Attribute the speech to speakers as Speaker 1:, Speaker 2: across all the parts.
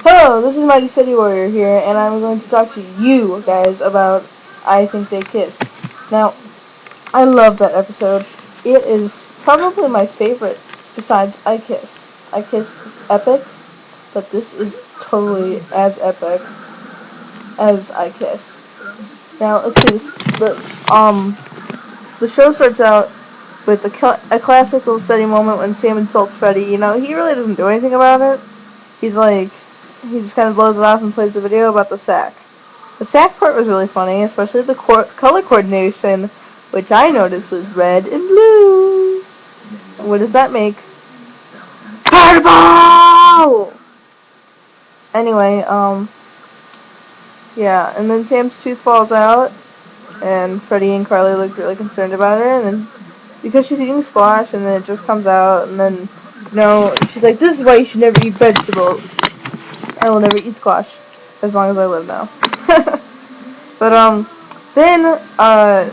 Speaker 1: Hello, this is Mighty City Warrior here, and I'm going to talk to you guys about I Think They Kissed. Now, I love that episode. It is probably my favorite besides I Kiss. I Kiss is epic, but this is totally as epic as I Kiss. Now, let's see this. The show starts out with a classic little steady moment when Sam insults Freddy. You know, he really doesn't do anything about it. He's like, he just kind of blows it off and plays the video about the sack. The sack part was really funny, especially the color coordination, which I noticed was red and blue. And what does that make? Fireball! Anyway, yeah, and then Sam's tooth falls out, and Freddie and Carly look really concerned about it, and then, because she's eating squash, and then it just comes out, and then, she's like, this is why you should never eat vegetables. I will never eat squash, as long as I live now. But, then,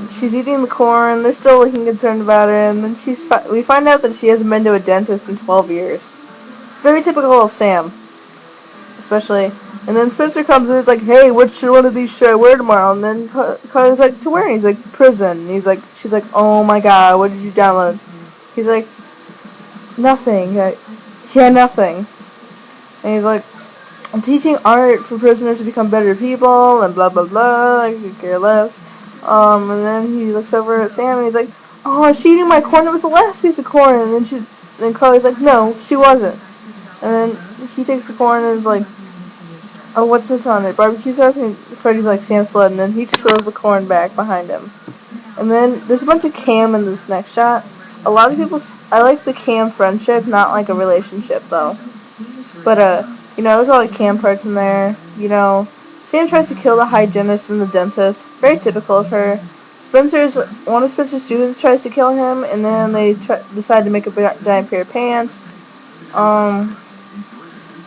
Speaker 1: she's eating the corn, they're still looking concerned about it, and then we find out that she hasn't been to a dentist in 12 years. Very typical of Sam, especially. And then Spencer comes in and is like, hey, which one of these should I wear tomorrow? And then Carly's like, to where? And he's like, prison. And she's like, oh my god, what did you download? He's like, nothing. Yeah, nothing. And he's like, I'm teaching art for prisoners to become better people, and blah blah blah, I could care less. And then he looks over at Sam and he's like, oh, is she eating my corn? It was the last piece of corn. And then Carly's like, no, she wasn't. And then he takes the corn and is like, oh, what's this on it? Barbecue sauce? And Freddy's like, Sam's blood. And then he just throws the corn back behind him. And then there's a bunch of Cam in this next shot. A lot of people, I like the Cam friendship, not like a relationship though. But, there's a lot of Cam parts in there. Sam tries to kill the hygienist and the dentist. Very typical of her. One of Spencer's students tries to kill him, and then they decide to make a giant pair of pants.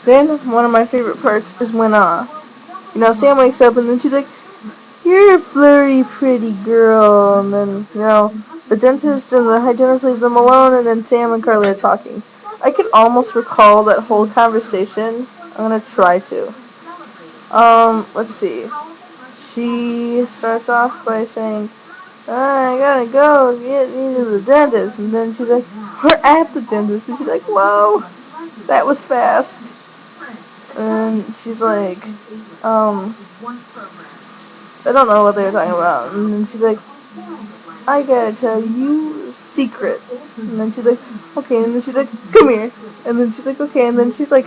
Speaker 1: Then one of my favorite parts is when, Sam wakes up and then she's like, you're a blurry, pretty girl. And then, the dentist and the hygienist leave them alone, and then Sam and Carly are talking. I can almost recall that whole conversation. I'm gonna try to. Let's see. She starts off by saying, I gotta go get me to the dentist. And then she's like, we're at the dentist. And she's like, whoa, that was fast. And she's like, I don't know what they were talking about. And then she's like, I gotta tell you a secret. And then she's like, okay. And then she's like, come here. And then she's like, okay. And then she's like,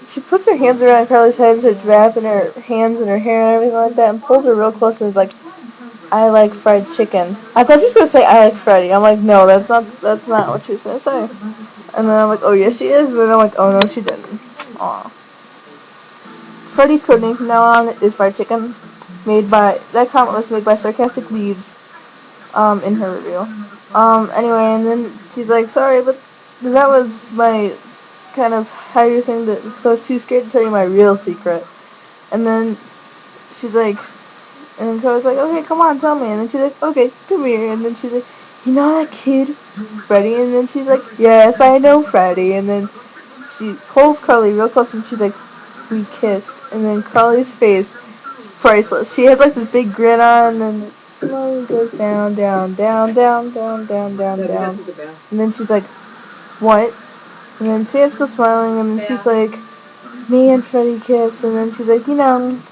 Speaker 1: she puts her hands around Carly's head and starts wrapping her hands in her hair and everything like that, and pulls her real close and is like, I like fried chicken. I thought she was gonna say I like Freddy. I'm like, no, that's not what she was gonna say. And then I'm like, oh yes she is. But then I'm like, oh no she didn't. Aw. Freddy's codename from now on is fried chicken. That comment was made by Sarcastic Leaves, in her review. Anyway, and then she's like, sorry, but that was my kind of higher thing because I was too scared to tell you my real secret. And then she's like, and then Carly's like, okay, come on, tell me. And then she's like, okay, come here. And then she's like, you know that kid, Freddy? And then she's like, yes, I know Freddy. And then she pulls Carly real close and she's like, we kissed. And then Carly's face is priceless. She has like this big grin on, and then it slowly goes down, down, down, down, down, down, down, down. And then she's like, what? And then Sam's still smiling, and then she's like, me and Freddy kiss. And then she's like, and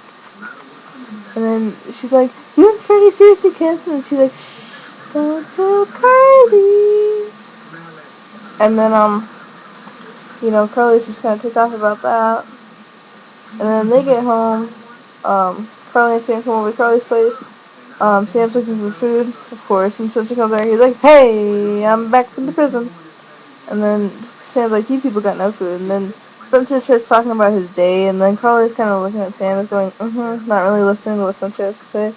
Speaker 1: then she's like, you and Freddy seriously kiss? And then she's like, shh, don't tell Carly. And then, Carly's just kind of ticked off about that. And then they get home. Carly and Sam come over to Carly's place. Sam's looking for food, of course, and Spencer comes over. He's like, hey, I'm back from the prison. And then Sam's like, you people got no food. And then Spencer starts talking about his day, and then Carly's kind of looking at Sam and going, not really listening to what Spencer has to say.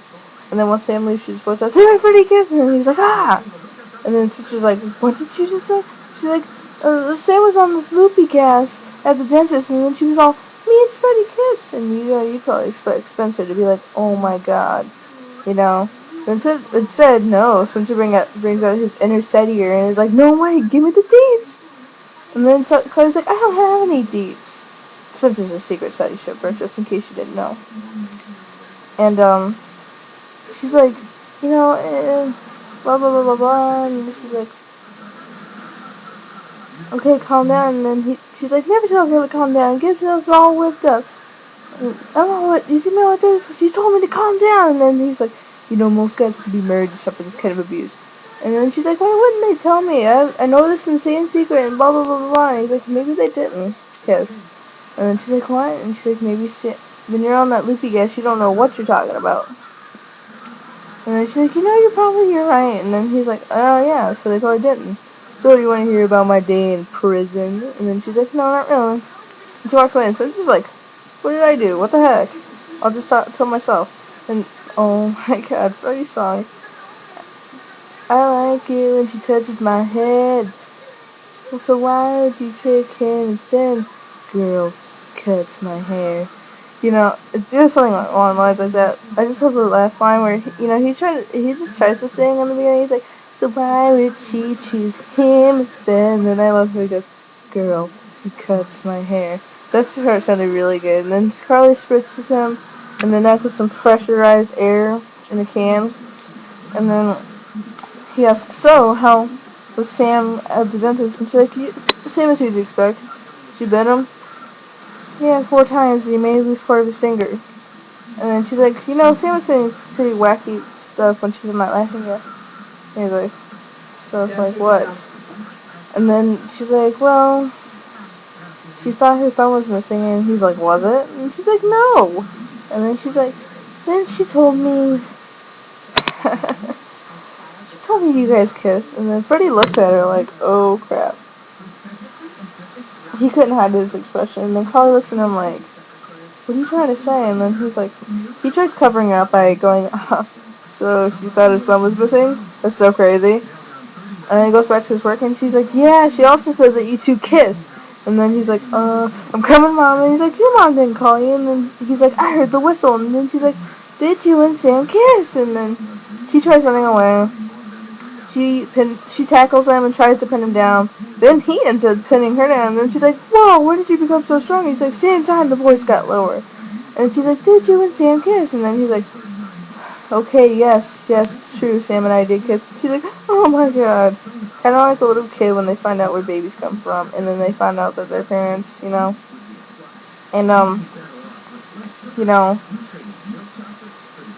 Speaker 1: And then once Sam leaves, she just points out, hey, my pretty kiss! And he's like, ah! And then Spencer's like, what did you just say? She's like, Sam was on this loopy gas at the dentist, and then she was all, me and Freddy kissed. And you probably expect Spencer to be like, oh my god. Instead, no, Spencer brings out his inner Setier and is like, no way, give me the deets. And then Carly's like, I don't have any deets. Spencer's a secret study shipper, just in case you didn't know. And she's like, blah blah blah blah blah, and she's like, okay, calm down. And then she's like, never tell a girl to calm down. Gets us all whipped up. And, oh, what? You see me like this? Because you told me to calm down. And then he's like, most guys could be married except for this kind of abuse. And then she's like, why wouldn't they tell me? I know this insane secret and blah blah blah blah blah. And he's like, maybe they didn't. Yes. And then she's like, what? And she's like, maybe when you're on that loopy gas, you don't know what you're talking about. And then she's like, you're right. And then he's like, oh yeah, so they probably didn't. So do you want to hear about my day in prison? And then she's like, no, not really. And she walks away, and Spencer's like, what did I do? What the heck? I'll just tell myself. And, oh my god, Freddie's song. I like it when she touches my head. So why would you trick him instead? Girl cuts my hair. It's just something along lines like that. I just love the last line where, he just tries to sing in the beginning. He's like, so why would she choose him instead? And then I love how he goes, girl, he cuts my hair. That's the part sounded really good. And then Carly spritzes him in the neck with some pressurized air in a can. And then he asks, so, how was Sam at the dentist? And she's like, same as you'd expect. She bit him. Yeah, 4 times, and he may lose part of his finger. And then she's like, Sam was saying pretty wacky stuff when she was not laughing yet. Anyway, stuff like what? And then she's like, well, she thought her thumb was missing, and he's like, was it? And she's like, no. And then she's like, then she told me, you guys kissed. And then Freddie looks at her like, oh crap. He couldn't hide his expression. And then Carly looks at him like, what are you trying to say? And then he's like, he tries covering it up by going, so she thought his thumb was missing? That's so crazy. And then he goes back to his work, and she's like, yeah, she also said that you two kissed. And then he's like, I'm coming, Mom. And he's like, your mom didn't call you. And then he's like, I heard the whistle. And then she's like, did you and Sam kiss? And then she tries running away. She tackles him and tries to pin him down. Then he ends up pinning her down. And then she's like, whoa, when did you become so strong? He's like, same time the voice got lower. And she's like, did you and Sam kiss? And then he's like, okay, yes, it's true, Sam and I did kiss. She's like, oh my god. Kind of like a little kid when they find out where babies come from. And then they find out that their parents, And,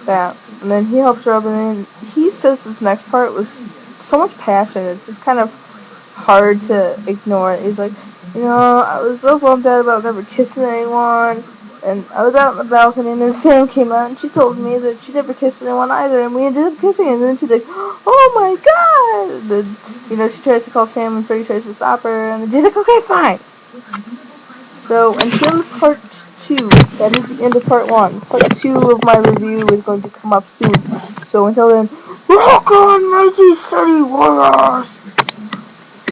Speaker 1: that. And then he helps her up, and then he says this next part was so much passion. It's just kind of hard to ignore. He's like, I was so bummed out about never kissing anyone. And I was out on the balcony, and then Sam came out, and she told me that she never kissed anyone either, and we ended up kissing, and then she's like, oh my god! And then, she tries to call Sam, and Freddie tries to stop her, and then she's like, okay, fine. So, until part 2, that is the end of part 1. Part 2 of my review is going to come up soon. So, until then, rock on, mighty study warriors!